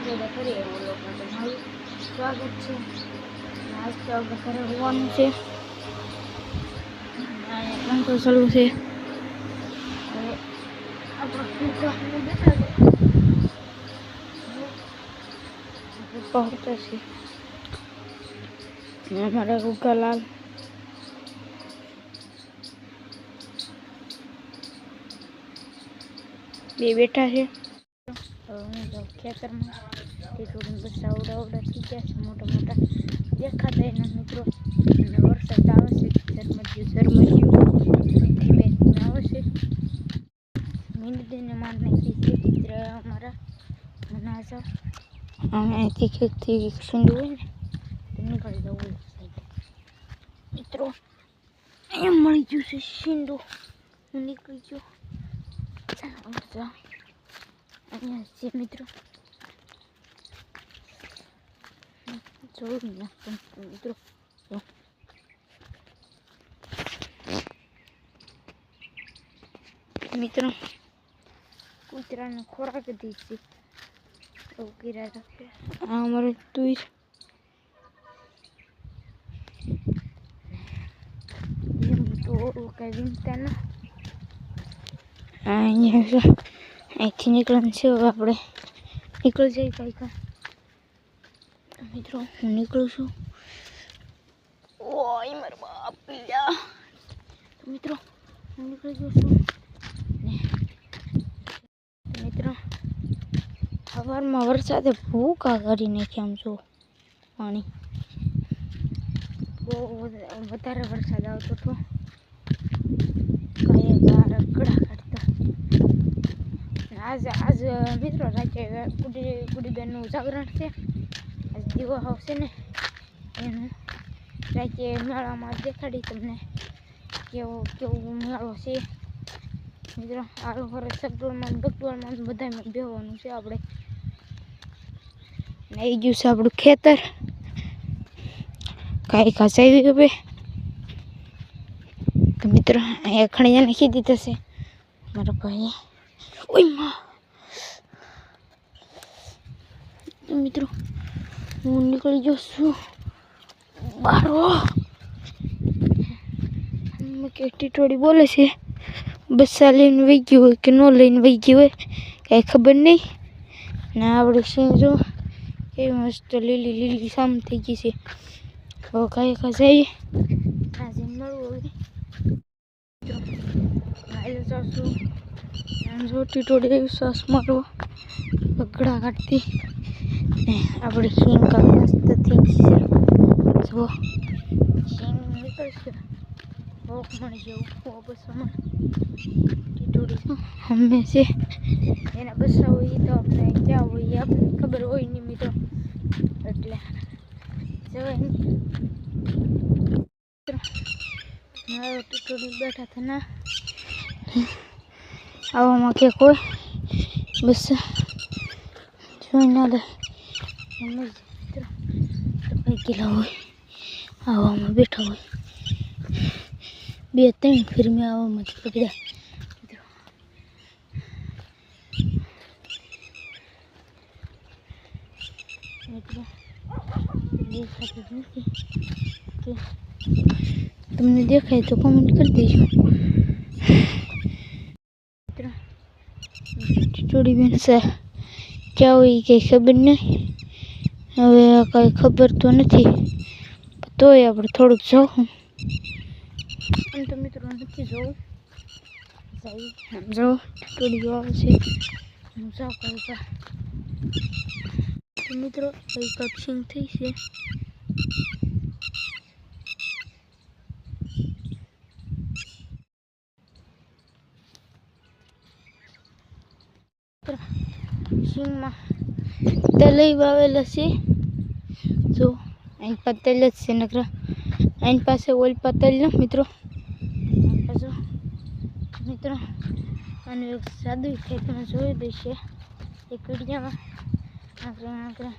રસોડા કરીએ એવું લોકો તમારું સ્વાગત છે. આજ તો આપણે ઘરે હોવાનું છે. અહીંયા પંખો ચાલુ છે. હવે આપણે બેઠા પહોંચતા છે અમારા ગુગાલાલ બે બેઠા છે. ખેતરમાં થોડી બસા ઉડા થઈ ગયા છે, મોટા મોટા દેખાતા એના મિત્રો. અને વરસાદ આવે છે, ઝરમર્યું ધીમે ધીમે આવે છે. મીંડીને માર નાખી છે ચિત્ર અમારા મનાજા. અહીંથી ખેતથી સુંદું હોય ને તો નીકળી જવું મિત્રો. અહીંયા મળી ગયું છે શીંડું, હું નીકળી ગયો અહીંયા છે મિત્રો. જોયું મિત્રો મિત્રો કૂતરાને ખોરાક દી છે એવું કર્યા રાખે. આ અમારે તુર તો કઈ વિનતા ના. અહીંયા અહીંથી નીકળવાનું છે. હવે આપણે નીકળી જઈએ કઈ મિત્રો. હું નીકળું છું. ઓય મારા બાપ પીડા મિત્રો. હું નીકળી ગયો છું મિત્રો. સવારમાં વરસાદે ભૂકા કાઢી નાખ્યા. આમ જો પાણી બહુ વધારે વરસાદ આવતો હતો. કઈ રગડા કાઢતા. આજ મિત્રો રાતે ગુડીબેનનું જાગરણ છે. આજ દીવો આવશે ને એનું રાતે મેળામાં દેખાડી તમને કેવું મેળો છે મિત્રો. આ ઘરે સગડોળમાં બગડોળમાં બધામાં બેહવાનું છે આપણે. આવી ગયું છે આપણું ખેતર. કાંઈ ઘસાવી ગયું તો મિત્રો. અહીંયા ખણિયા નાખી દીધા છે મારા ભાઈએ. ઓય મિત્રો હું નીકળી ગયો છું બારો. કેટલી થોડી બોલે છે. બસ્સા લઈને વહી ગયું હોય કે ન લઈને વહી ગયું હોય કાંઈ ખબર નહીં. ને આપણે સિંહ જો કેવી મસ્ત લીલી લીલી સામ થઈ ગઈ છે. હવે કાંઈ જઈએ આજે મળવું હોય હાલો સાસુ. જોટી ટોડી શ્વાસ મારવો બગડા કાઢતી ને આપણે સિંહ કા મસ્ત થઈ ગઈ છે. જો સિંહ નીકળશે ભોગ મળી જવું બસામાં ટીટોડી હમે છે. એના બસા હોય તો આપણે ક્યાં હોય આપણને ખબર હોય નહીં મિત્રો. એટલે જવાય નહીં. ટીટોડી બેઠા હતા ના આવામાં કે કોઈ બસ જોઈ ના દે. કઈ કિલા હોય આવામાં બેઠા હોય. 2-3 ફિર મેં આવામાં જ પકડ્યા. તમને દેખાય તો કમેન્ટ કરી દેજો. ટીટોડી બેન છે ક્યાં હોય કંઈ ખબર નહીં. હવે કાંઈ ખબર તો નથી તોય આપણે થોડુંક જોઉં. આમ તો મિત્રો નથી જોવું. જો ટીટોડી આવે છે. હું જાઉં કઈ તો મિત્રો કઈ કક્ષિંગ થઈ છે. સિંગમાં તલઈ વાવેલા છે. જો અહીં પતલ જ છે નકરા. અહીં પાસે ઓલ પતલ ને મિત્રો. મિત્રો અને એક સાદું ખેતમાં જોઈ દઈશે એક વિડીયામાં. આપણે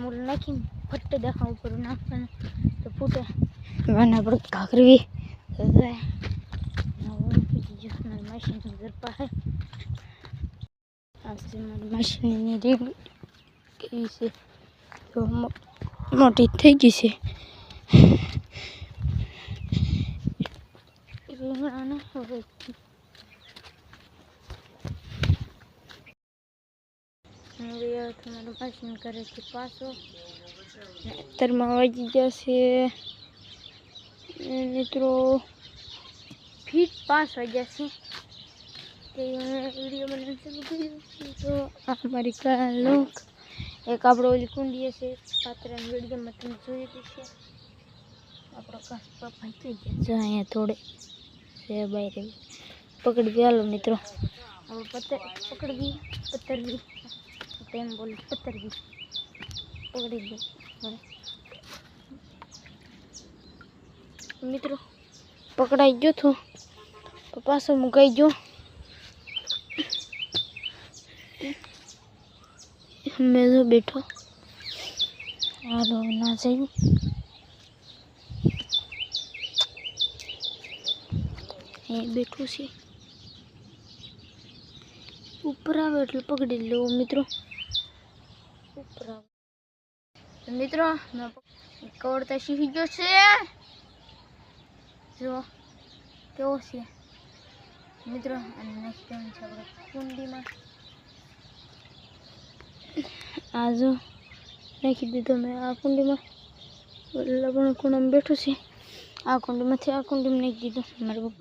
મૂળ નાખીને ફટ દેખાવ ઉપર નાખવાનું તો ફૂટે. અને આપણે કાકરી મશીન ઘર પાસે મારી મશીનની રીંગ કેવી છે તો મોટી થઈ ગઈ છે રીંગણાને હવે તમારું ભાષણ કરે છે પાછો અત્યારમાં વાગી ગયા છે મિત્રો ફીટ 5 વાગ્યા છે તે વિડીયો બનાવી શકું તો અમારી લોક એક આપણો ઓલી કુંડી છે પાત્રાની વિડીયોમાં તમે જોઈ છે આપણો કાસ પપ્પા થઈ ગયા અહીંયા થોડે છે બહાર પકડી હાલો મિત્રો આપણે પકડવી પતરવી ટાઈમ બોલી પતરવી પકડી દે મિત્રો પકડાઈ ગયો તો પાછો મુકાઈ ગયો મેં તો બેઠો હાલો ના જઈ અહીં બેઠું છે ઉપર આવે એટલે પકડી લેવું મિત્રો ઉપર આવે મિત્રો મેં કવડતા શીખી ગયો છે જો કેવો છે મિત્રો અને નાખી દેવાનું છે આપણે કુંડીમાં આ જો નાખી દીધો મેં આ કુંડીમાં લગણ કુંડામાં બેઠું છે આ કુંડીમાંથી આ કુંડીમાં નાખી દીધું મારા